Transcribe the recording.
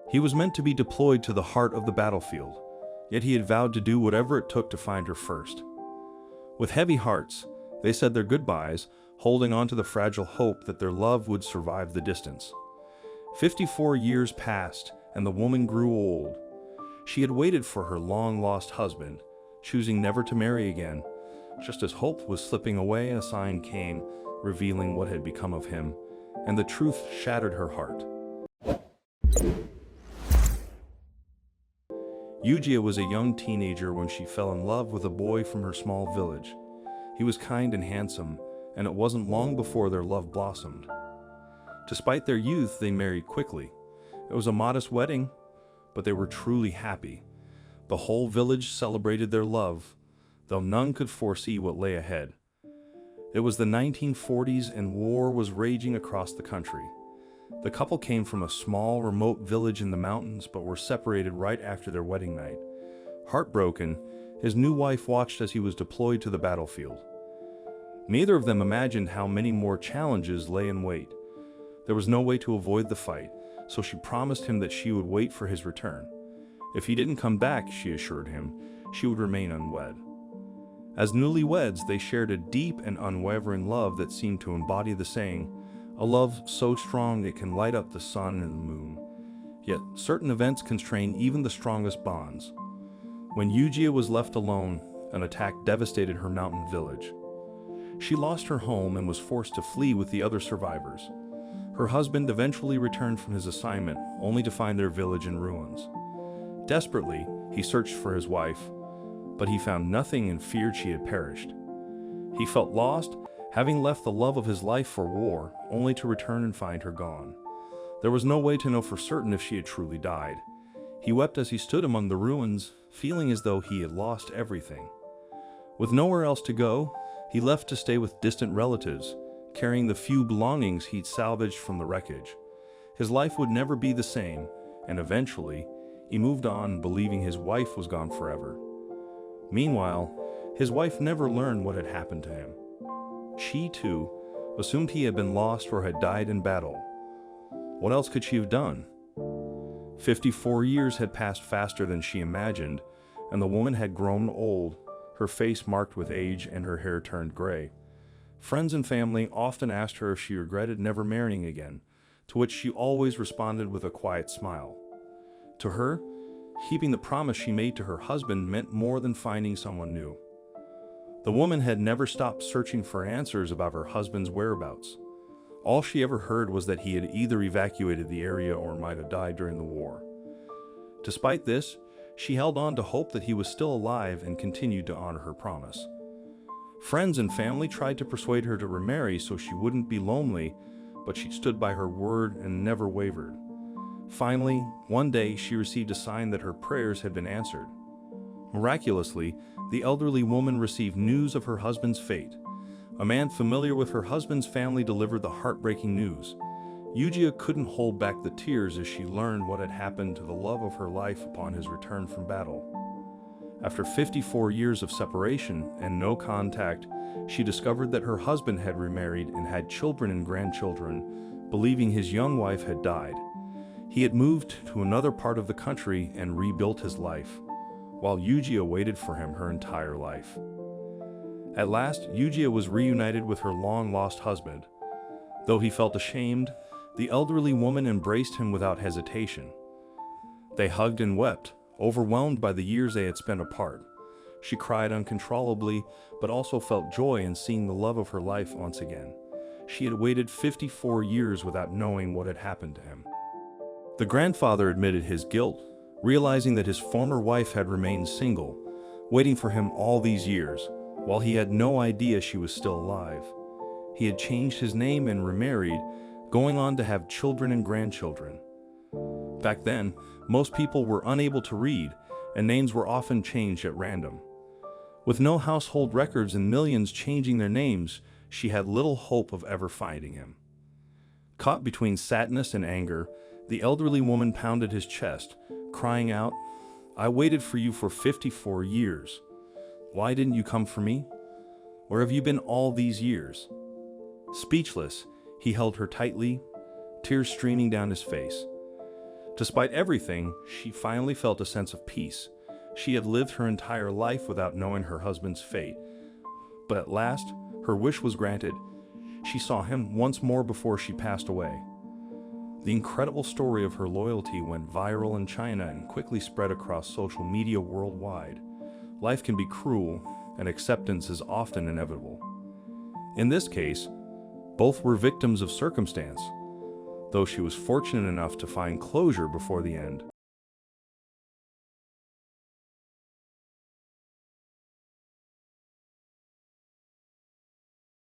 He was meant to be deployed to the heart of the battlefield, yet he had vowed to do whatever it took to find her first. With heavy hearts, they said their goodbyes, holding on to the fragile hope that their love would survive the distance. 54 years passed, and the woman grew old. She had waited for her long-lost husband, choosing never to marry again. Just as hope was slipping away, a sign came, revealing what had become of him, and the truth shattered her heart. Yugia was a young teenager when she fell in love with a boy from her small village. He was kind and handsome, and it wasn't long before their love blossomed. Despite their youth, they married quickly. It was a modest wedding, but they were truly happy. The whole village celebrated their love, though none could foresee what lay ahead. It was the 1940s and war was raging across the country. The couple came from a small, remote village in the mountains but were separated right after their wedding night. Heartbroken, his new wife watched as he was deployed to the battlefield. Neither of them imagined how many more challenges lay in wait. There was no way to avoid the fight, so she promised him that she would wait for his return. If he didn't come back, she assured him, she would remain unwed. As newlyweds, they shared a deep and unwavering love that seemed to embody the saying, a love so strong it can light up the sun and the moon. Yet certain events constrain even the strongest bonds. When Yugia was left alone, an attack devastated her mountain village. She lost her home and was forced to flee with the other survivors. Her husband eventually returned from his assignment, only to find their village in ruins. Desperately, he searched for his wife, but he found nothing and feared she had perished. He felt lost, having left the love of his life for war, only to return and find her gone. There was no way to know for certain if she had truly died. He wept as he stood among the ruins, feeling as though he had lost everything. With nowhere else to go, he left to stay with distant relatives, carrying the few belongings he'd salvaged from the wreckage. His life would never be the same, and eventually, he moved on, believing his wife was gone forever. Meanwhile, his wife never learned what had happened to him. She, too, assumed he had been lost or had died in battle. What else could she have done? 54 years had passed faster than she imagined, and the woman had grown old, her face marked with age and her hair turned gray. Friends and family often asked her if she regretted never marrying again, to which she always responded with a quiet smile. To her, keeping the promise she made to her husband meant more than finding someone new. The woman had never stopped searching for answers about her husband's whereabouts. All she ever heard was that he had either evacuated the area or might have died during the war. Despite this, she held on to hope that he was still alive and continued to honor her promise. Friends and family tried to persuade her to remarry so she wouldn't be lonely, but she stood by her word and never wavered. Finally, one day she received a sign that her prayers had been answered. Miraculously, the elderly woman received news of her husband's fate. A man familiar with her husband's family delivered the heartbreaking news. Yugia couldn't hold back the tears as she learned what had happened to the love of her life upon his return from battle. After 54 years of separation and no contact, she discovered that her husband had remarried and had children and grandchildren, believing his young wife had died. He had moved to another part of the country and rebuilt his life, while Yugia waited for him her entire life. At last, Yugia was reunited with her long-lost husband. Though he felt ashamed, the elderly woman embraced him without hesitation. They hugged and wept, overwhelmed by the years they had spent apart. She cried uncontrollably, but also felt joy in seeing the love of her life once again. She had waited 54 years without knowing what had happened to him. The grandfather admitted his guilt, realizing that his former wife had remained single, waiting for him all these years, while he had no idea she was still alive. He had changed his name and remarried, going on to have children and grandchildren. Back then, most people were unable to read, and names were often changed at random. With no household records and millions changing their names, she had little hope of ever finding him. Caught between sadness and anger, the elderly woman pounded his chest, crying out, "I waited for you for 54 years. Why didn't you come for me? Where have you been all these years?" Speechless, he held her tightly, tears streaming down his face. Despite everything, she finally felt a sense of peace. She had lived her entire life without knowing her husband's fate. But at last, her wish was granted. She saw him once more before she passed away. The incredible story of her loyalty went viral in China and quickly spread across social media worldwide. Life can be cruel, and acceptance is often inevitable. In this case, both were victims of circumstance, though she was fortunate enough to find closure before the end.